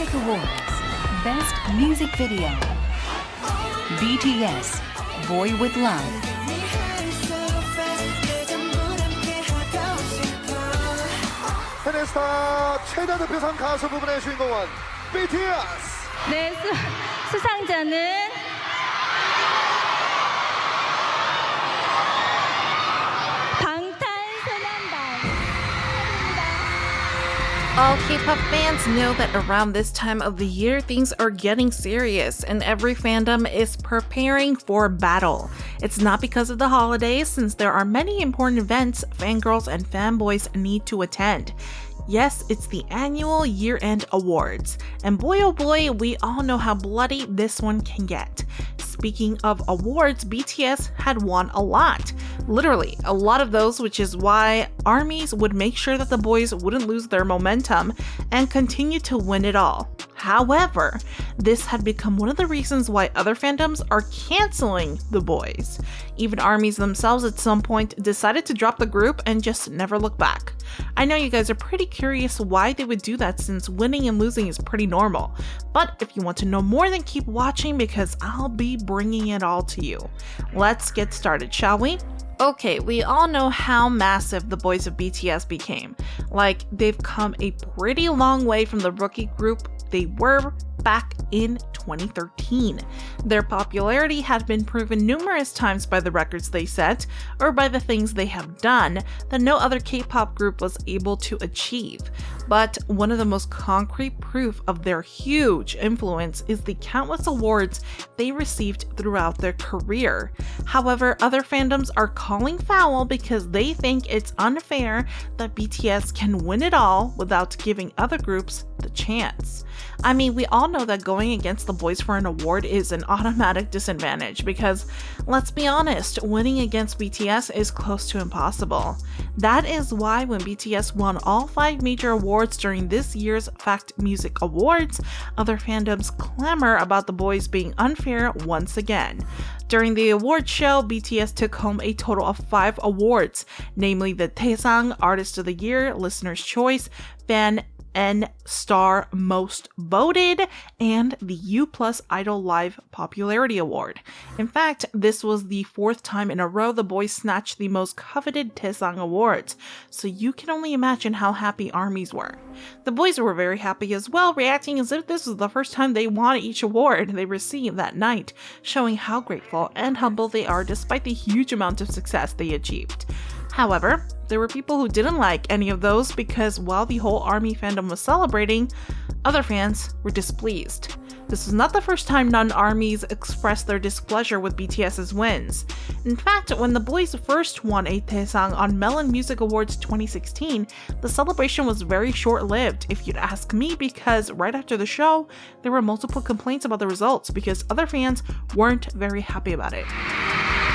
Music Awards Best Music Video BTS Boy with Love. 페네스타 최다 득표상 가수 부분의 주인공은 BTS. 네, 수상자는 All K-pop fans know that around this time of the year, things are getting serious and every fandom is preparing for battle. It's not because of the holidays, since there are many important events fangirls and fanboys need to attend. Yes, it's the annual year-end awards. And boy oh boy, we all know how bloody this one can get. Speaking of awards, BTS had won a lot. Literally, a lot of those, which is why ARMYs would make sure that the boys wouldn't lose their momentum and continue to win it all. However, this had become one of the reasons why other fandoms are canceling the boys. Even ARMYs themselves at some point decided to drop the group and just never look back. I know you guys are pretty curious why they would do that, since winning and losing is pretty normal. But if you want to know more, then keep watching because I'll be bringing it all to you. Let's get started, shall we? Okay, we all know how massive the boys of BTS became. Like, they've come a pretty long way from the rookie group they were back in 2013. Their popularity had been proven numerous times by the records they set, or by the things they have done, that no other K-pop group was able to achieve. But one of the most concrete proof of their huge influence is the countless awards they received throughout their career. However, other fandoms are calling foul because they think it's unfair that BTS can win it all without giving other groups the chance. I mean, we all know that going against the boys for an award is an automatic disadvantage because, let's be honest, winning against BTS is close to impossible. That is why when BTS won all 5 major awards during this year's Fact Music Awards, other fandoms clamor about the boys being unfair once again. During the award show, BTS took home a total of 5 awards, namely the Taesang Artist of the Year, Listener's Choice, Fan and Star Most Voted, and the U+ Idol Live Popularity Award. In fact, this was the 4th time in a row the boys snatched the most coveted Taesang Awards, so you can only imagine how happy ARMYs were. The boys were very happy as well, reacting as if this was the first time they won each award they received that night, showing how grateful and humble they are despite the huge amount of success they achieved. However, there were people who didn't like any of those because while the whole ARMY fandom was celebrating, other fans were displeased. This was not the first time non-ARMYs expressed their displeasure with BTS's wins. In fact, when the boys first won a Taesang on Melon Music Awards 2016, the celebration was very short-lived, if you'd ask me, because right after the show, there were multiple complaints about the results because other fans weren't very happy about it.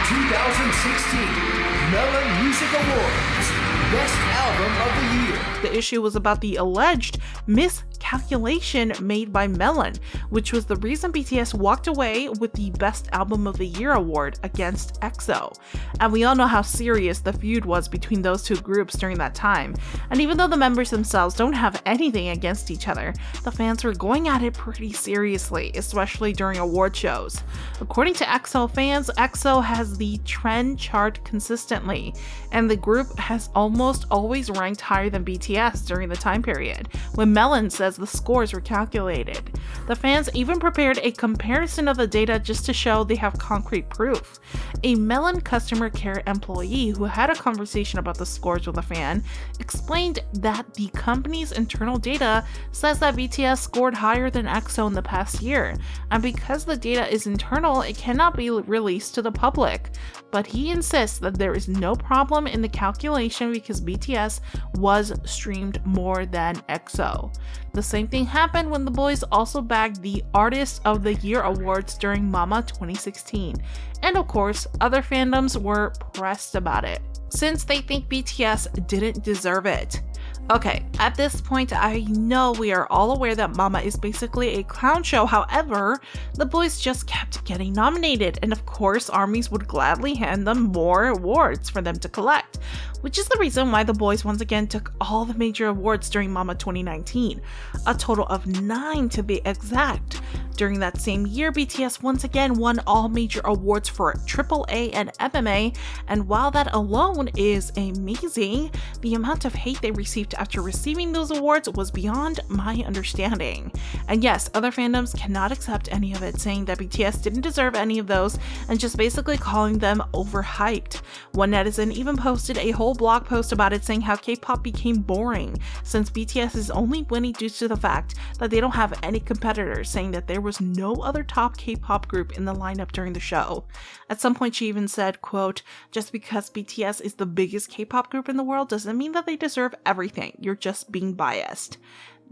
2016 Melon Music Awards Best Album of the Year. The issue was about the alleged miscalculation made by Melon, which was the reason BTS walked away with the Best Album of the Year award against EXO. And we all know how serious the feud was between those two groups during that time. And even though the members themselves don't have anything against each other, the fans were going at it pretty seriously, especially during award shows. According to EXO fans, EXO has the trend chart consistently, and the group has almost always ranked higher than BTS during the time period, when Melon says the scores were calculated. The fans even prepared a comparison of the data just to show they have concrete proof. A Melon customer care employee who had a conversation about the scores with a fan explained that the company's internal data says that BTS scored higher than EXO in the past year, and because the data is internal, it cannot be released to the public. But he insists that there is no problem in the calculation because BTS was streamed more than EXO. The same thing happened when the boys also bagged the Artist of the Year awards during Mama 2016. And of course, other fandoms were pressed about it, since they think BTS didn't deserve it. Okay, at this point, I know we are all aware that Mama is basically a clown show. However, the boys just kept getting nominated, and of course, ARMYs would gladly hand them more awards for them to collect, which is the reason why the boys once again took all the major awards during Mama 2019, a total of 9 to be exact. During that same year, BTS once again won all major awards for AAA and MMA, and while that alone is amazing, the amount of hate they received after receiving those awards was beyond my understanding. And yes, other fandoms cannot accept any of it, saying that BTS didn't deserve any of those and just basically calling them overhyped. One netizen even posted a whole blog post about it, saying how K-pop became boring since BTS is only winning due to the fact that they don't have any competitors, saying that there was no other top K-pop group in the lineup during the show. At some point she even said, quote, "Just because BTS is the biggest K-pop group in the world doesn't mean that they deserve everything. You're just being biased."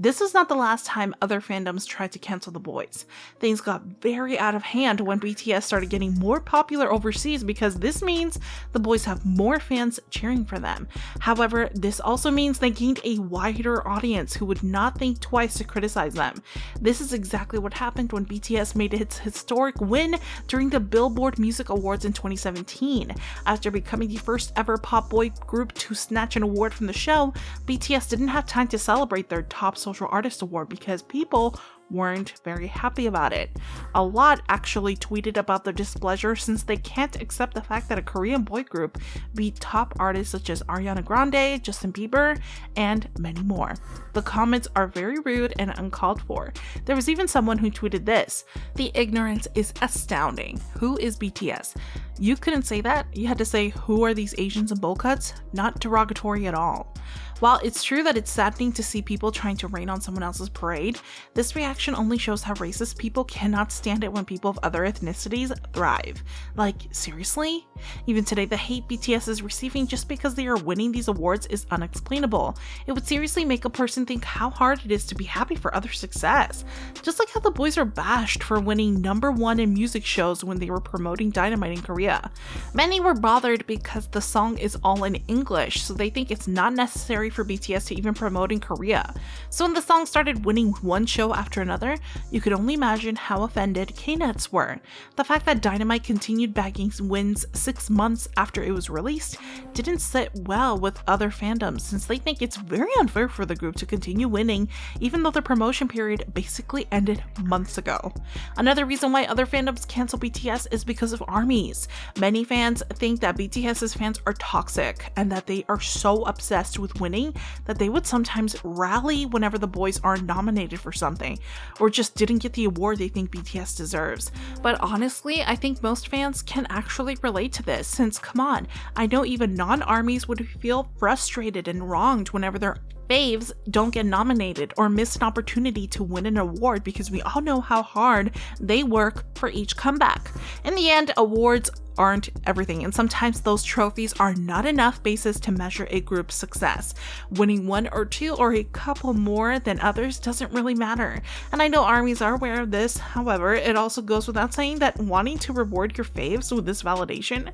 This is not the last time other fandoms tried to cancel the boys. Things got very out of hand when BTS started getting more popular overseas, because this means the boys have more fans cheering for them. However, this also means they gained a wider audience who would not think twice to criticize them. This is exactly what happened when BTS made its historic win during the Billboard Music Awards in 2017. After becoming the first ever pop boy group to snatch an award from the show, BTS didn't have time to celebrate their top Social Artist Award because people weren't very happy about it. A lot actually tweeted about their displeasure since they can't accept the fact that a Korean boy group beat top artists such as Ariana Grande, Justin Bieber, and many more. The comments are very rude and uncalled for. There was even someone who tweeted this: "The ignorance is astounding. Who is BTS?" You couldn't say that. You had to say, "Who are these Asians in bowl cuts?" Not derogatory at all. While it's true that it's saddening to see people trying to rain on someone else's parade, this reaction only shows how racist people cannot stand it when people of other ethnicities thrive. Like, seriously? Even today, the hate BTS is receiving just because they are winning these awards is unexplainable. It would seriously make a person think how hard it is to be happy for other success. Just like how the boys are bashed for winning #1 in music shows when they were promoting Dynamite in Korea. Many were bothered because the song is all in English, so they think it's not necessary for BTS to even promote in Korea. So when the song started winning one show after another, you could only imagine how offended K-Nets were. The fact that Dynamite continued bagging wins 6 months after it was released didn't sit well with other fandoms, since they think it's very unfair for the group to continue winning even though the promotion period basically ended months ago. Another reason why other fandoms cancel BTS is because of ARMYs. Many fans think that BTS's fans are toxic and that they are so obsessed with winning that they would sometimes rally whenever the boys are nominated for something, or just didn't get the award they think BTS deserves. But honestly, I think most fans can actually relate to this, since come on, I know even non-ARMYs would feel frustrated and wronged whenever their faves don't get nominated or miss an opportunity to win an award, because we all know how hard they work for each comeback. In the end, awards aren't everything, and sometimes those trophies are not enough basis to measure a group's success. Winning 1 or 2 or a couple more than others doesn't really matter, and I know ARMYs are aware of this. However, it also goes without saying that wanting to reward your faves with this validation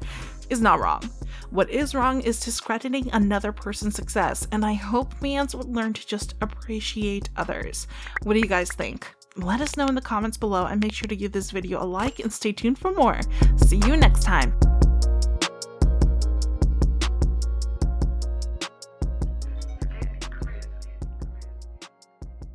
is not wrong. What is wrong is discrediting another person's success, and I hope fans would learn to just appreciate others. What do you guys think? Let us know in the comments below, and make sure to give this video a like and stay tuned for more. See you next time.